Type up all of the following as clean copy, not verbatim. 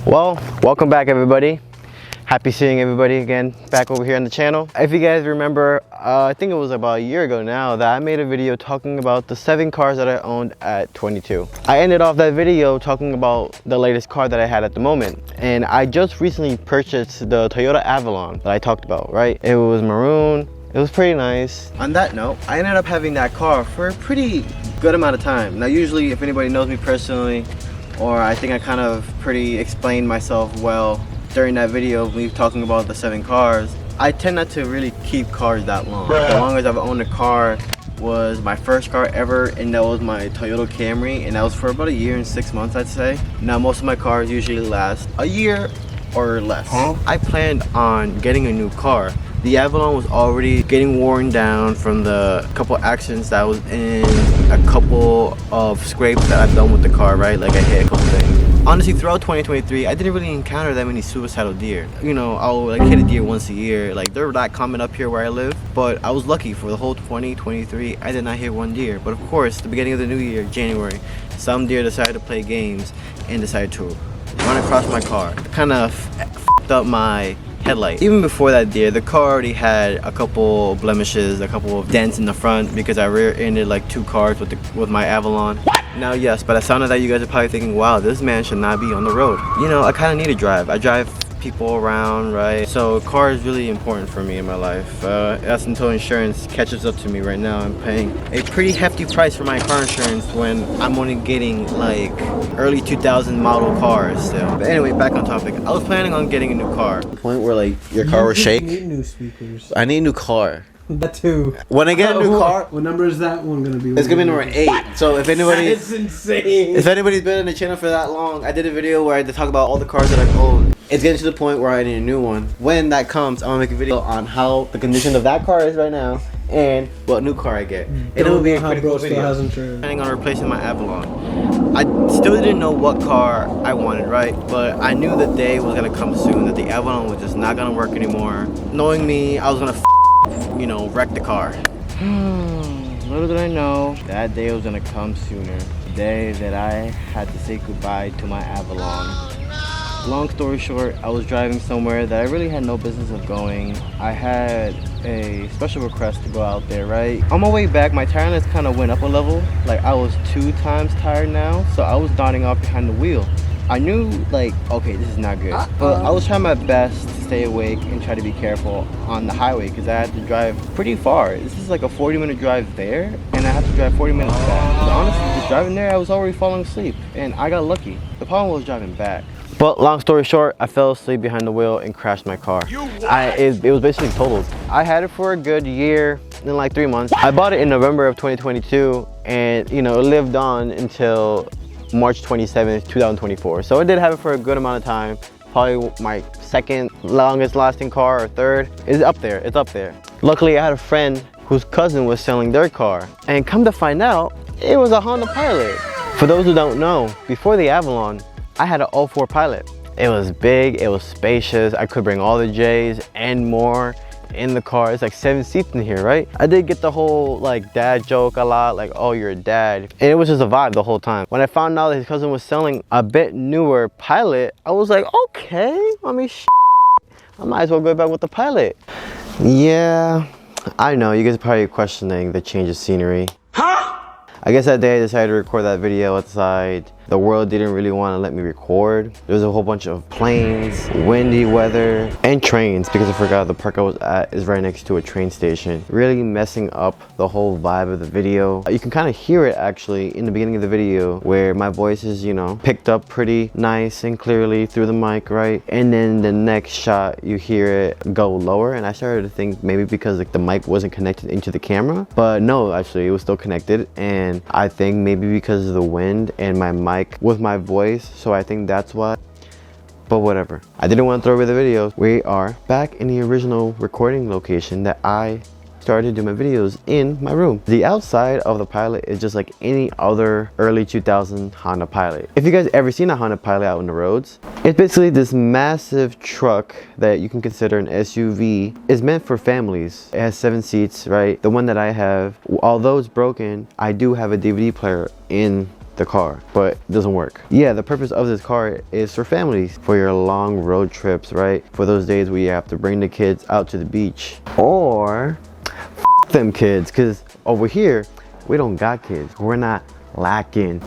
Well, welcome back everybody. Happy seeing everybody again back over here on the channel. If you guys remember, I think it was about a year ago now that I made a video talking about the 7 cars that I owned at 22. I ended off that video talking about the latest car that I had at the moment. And I just recently purchased the Toyota Avalon that I talked about, right? It was maroon. It was pretty nice. On that note, I ended up having that car for a pretty good amount of time. Now usually if anybody knows me personally, or I think I kind of pretty explained myself well during that video of me talking about the 7 cars, I tend not to really keep cars that long. The longest I've owned a car was my first car ever, and that was my Toyota Camry, and that was for about a year and 6 months, I'd say. Now most of my cars usually last a year or less. I planned on getting a new car. The Avalon was already getting worn down from the couple accidents that I was in, a couple of scrapes that I've done with the car, right? Like I hit a couple things. Honestly, throughout 2023, I didn't really encounter that many suicidal deer. You know, I'll like hit a deer once a year. Like they're not common up here where I live, but I was lucky for the whole 2023. I did not hit one deer. But of course, the beginning of the new year, January, some deer decided to play games and decided to run across my car. Kind of f***ed up my headlight. Even before that deer, the car already had a couple blemishes, a couple of dents in the front because I rear-ended like 2 cars with my Avalon. Now yes, by the sound of that, you guys are probably thinking, wow, this man should not be on the road. You know, I kind of need to drive. I drive people around, right? So a car is really important for me in my life. That's until insurance catches up to me. Right now I'm paying a pretty hefty price for my car insurance when I'm only getting like early 2000 model cars still. But anyway, back on topic. I was planning on getting a new car. Point where like your car will shake. You need new speakers. I need a new car. That too. When I get a new car, what number is that one gonna be? it's gonna be number 8. So if anybody, it's insane. if anybody's been on the channel for that long, I did a video where I had to talk about all the cars that I've owned. It's getting to the point where I need a new one. When that comes, I'm gonna make a video on how the condition of that car is right now and what new car I get. And it will be a pretty cool video. Planning on replacing my Avalon. I still didn't know what car I wanted, right? But I knew the day was gonna come soon that the Avalon was just not gonna work anymore. Knowing me, I was gonna you know, wreck the car. Little did I know that day was gonna come sooner. The day that I had to say goodbye to my Avalon. Long story short, I was driving somewhere that I really had no business of going. I had a special request to go out there, right? On my way back, my tiredness kind of went up a level. Like I was 2 times tired now, so I was nodding off behind the wheel. I knew like, okay, this is not good. But I was trying my best to stay awake and try to be careful on the highway because I had to drive pretty far. This is like a 40-minute drive there, and I had to drive 40 minutes back. But honestly, just driving there, I was already falling asleep, and I got lucky. The problem was driving back. But long story short, I fell asleep behind the wheel and crashed my car. It was basically totaled. I had it for a good year and like 3 months. I bought it in November of 2022, and you know, it lived on until March 27th, 2024. So I did have it for a good amount of time. Probably my second longest lasting car or third. It's up there, it's up there. Luckily I had a friend whose cousin was selling their car, and come to find out, it was a Honda Pilot. For those who don't know, before the Avalon, I had an 04 Pilot. It was big, it was spacious, I could bring all the J's and more in the car. It's like 7 seats in here, right? I did get the whole like dad joke a lot, like, oh, you're a dad. And it was just a vibe the whole time. When I found out that his cousin was selling a bit newer Pilot, I was like, okay, I mean, I might as well go back with the Pilot. Yeah, I know, you guys are probably questioning the change of scenery. Huh? I guess that day I decided to record that video outside. The world didn't really want to let me record. There was a whole bunch of planes, windy weather, and trains because I forgot the park I was at is right next to a train station. Really messing up the whole vibe of the video. You can kind of hear it actually in the beginning of the video where my voice is, you know, picked up pretty nice and clearly through the mic, right? And then the next shot you hear it go lower, and I started to think maybe because like the mic wasn't connected into the camera, but no, actually it was still connected, and I think maybe because of the wind and my mic with my voice, so I think that's why. But whatever, I didn't want to throw away the video. We are back in the original recording location that I started to do my videos in my room. The outside of the Pilot is just like any other early 2000 Honda Pilot. If you guys ever seen a Honda Pilot out on the roads, it's basically this massive truck that you can consider an SUV. It's meant for families. It has 7 seats, right? The one that I have, although it's broken, I do have a DVD player in the car, but it doesn't work. Yeah, the purpose of this car is for families, for your long road trips, right? For those days where you have to bring the kids out to the beach. Or them kids, because over here we don't got kids. We're not lacking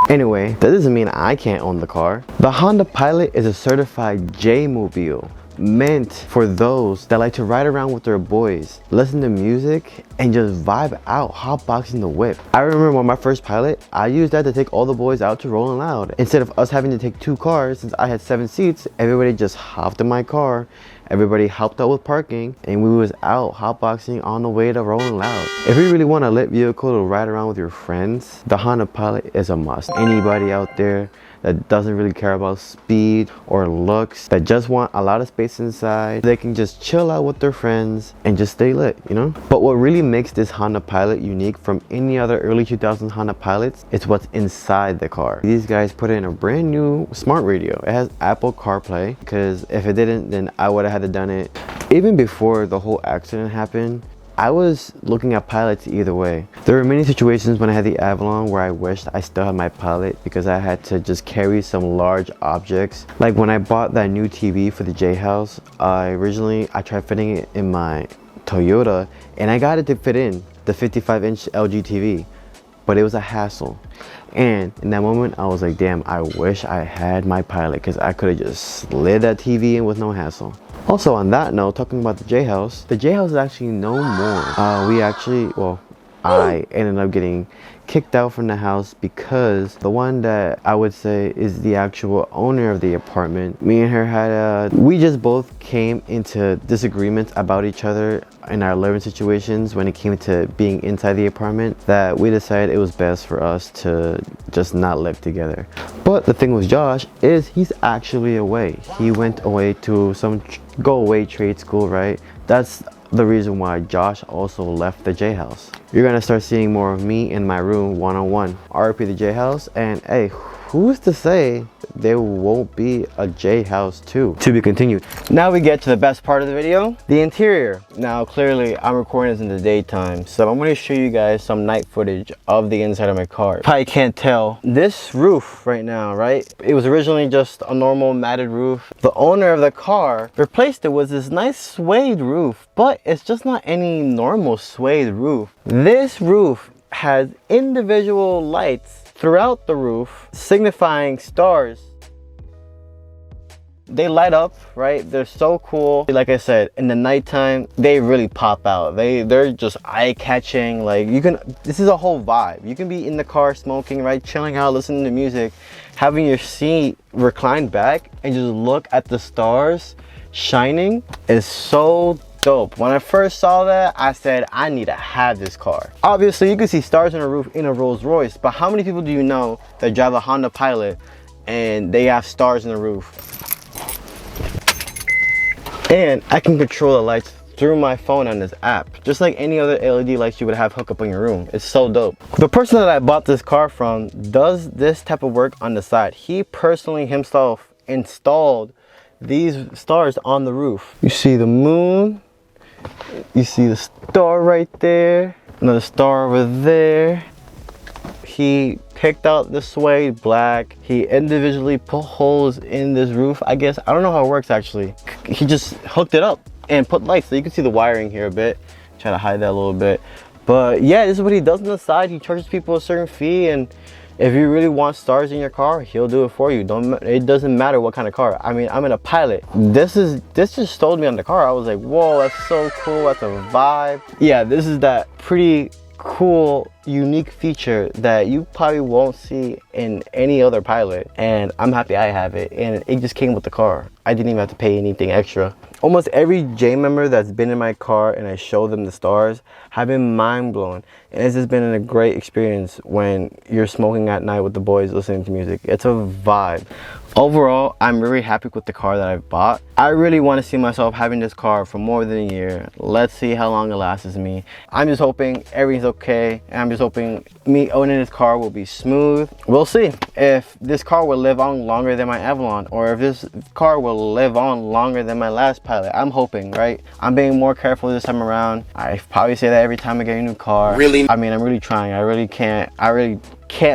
anyway. That doesn't mean I can't own the car. The Honda Pilot is a certified J-mobile, meant for those that like to ride around with their boys, listen to music, and just vibe out hotboxing the whip. I remember when my first Pilot, I used that to take all the boys out to Rolling Loud. Instead of us having to take 2 cars, since I had 7 seats, everybody just hopped in my car. Everybody helped out with parking, and we was out hotboxing on the way to Rolling Loud. If you really want a lit vehicle to ride around with your friends, the Honda Pilot is a must. Anybody out there that doesn't really care about speed or looks, that just want a lot of space inside, they can just chill out with their friends and just stay lit, you know? But what really makes this Honda Pilot unique from any other early 2000s Honda Pilots is what's inside the car. These guys put in a brand new smart radio. It has Apple CarPlay, because if it didn't, then I would have had to done it. Even before the whole accident happened, I was looking at Pilots either way. There were many situations when I had the Avalon where I wished I still had my Pilot, because I had to just carry some large objects. Like when I bought that new TV for the J House, I tried fitting it in my Toyota, and I got it to fit in the 55-inch LG TV, but it was a hassle. And in that moment, I was like, damn, I wish I had my Pilot, because I could have just slid that TV in with no hassle. Also on that note, talking about the J House is actually no more. I ended up getting kicked out from the house because the one that I would say is the actual owner of the apartment, me and her we just both came into disagreements about each other in our living situations when it came to being inside the apartment, that we decided it was best for us to just not live together. But the thing with Josh is he's actually away. He went away to some go-away trade school, right? That's the reason why Josh also left the J House. You're gonna start seeing more of me in my room one-on-one. RIP the J House, and hey, who's to say there won't be a J House 2? To be continued. Now we get to the best part of the video, the interior. Now clearly I'm recording this in the daytime, so I'm going to show you guys some night footage of the inside of my car. Probably can't tell. This roof right now, right? It was originally just a normal matted roof. The owner of the car replaced it with this nice suede roof, but it's just not any normal suede roof. This roof has individual lights throughout the roof signifying stars. They light up, right? They're so cool. Like I said, in the nighttime they really pop out. They're just eye-catching. Like, this is a whole vibe. You can be in the car smoking, right, chilling out, listening to music, having your seat reclined back, and just look at the stars shining. Is so dope. When I first saw that, I said I need to have this car. Obviously you can see stars on the roof in a Rolls Royce, but how many people do you know that drive a Honda Pilot and they have stars in the roof? And I can control the lights through my phone on this app, just like any other LED lights you would have hooked up in your room. It's so dope. The person that I bought this car from does this type of work on the side. He personally himself installed these stars on the roof. You see the moon, you see the star right there, another star over there. He picked out the suede black. He individually put holes in this roof, I guess. I don't know how it works actually. He just hooked it up and put lights, so you can see the wiring here a bit. Try to hide that a little bit. But yeah, this is what he does on the side. He charges people a certain fee, and if you really want stars in your car, he'll do it for you. It doesn't matter what kind of car. I mean, I'm in a Pilot. This just sold me on the car. I was like, whoa, that's so cool. That's a vibe. Yeah, this is that pretty cool, unique feature that you probably won't see in any other Pilot, and I'm happy I have it, and it just came with the car. I didn't even have to pay anything extra. Almost every J member that's been in my car and I show them the stars have been mind blown, and it's just been a great experience when you're smoking at night with the boys listening to music. It's a vibe. Overall, I'm very happy with the car that I bought. I really want to see myself having this car for more than a year. Let's see how long it lasts me. I'm just hoping everything's okay, and I'm just hoping me owning this car will be smooth. We'll see if this car will live on longer than my Avalon, or if this car will live on longer than my last Pilot. I'm hoping, right? I'm being more careful this time around. I probably say that every time I get a new car. Really? I mean, I'm really trying. I really can't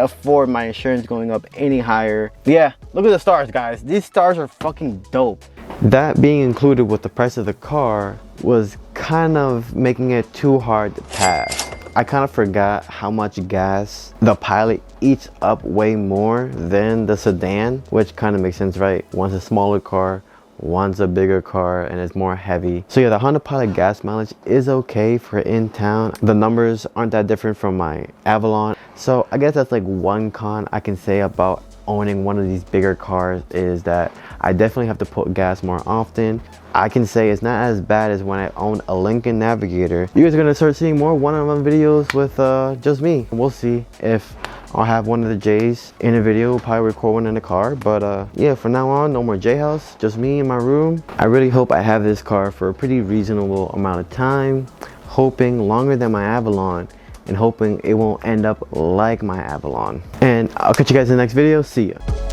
afford my insurance going up any higher. But yeah, look at the stars, guys. These stars are fucking dope. That being included with the price of the car was kind of making it too hard to pass. I kind of forgot how much gas the Pilot eats up way more than the sedan, which kind of makes sense, right? One's a smaller car, one's a bigger car, and it's more heavy. So yeah, the Honda Pilot gas mileage is okay for in town. The numbers aren't that different from my Avalon. So I guess that's like one con I can say about owning one of these bigger cars, is that I definitely have to put gas more often. I can say it's not as bad as when I owned a Lincoln Navigator. You guys are gonna start seeing more one-on-one videos with just me. We'll see if I'll have one of the J's in a video. We'll probably record one in the car, but yeah, from now on, no more J house, just me in my room. I really hope I have this car for a pretty reasonable amount of time, hoping longer than my Avalon, and hoping it won't end up like my Avalon. And I'll catch you guys in the next video. See ya.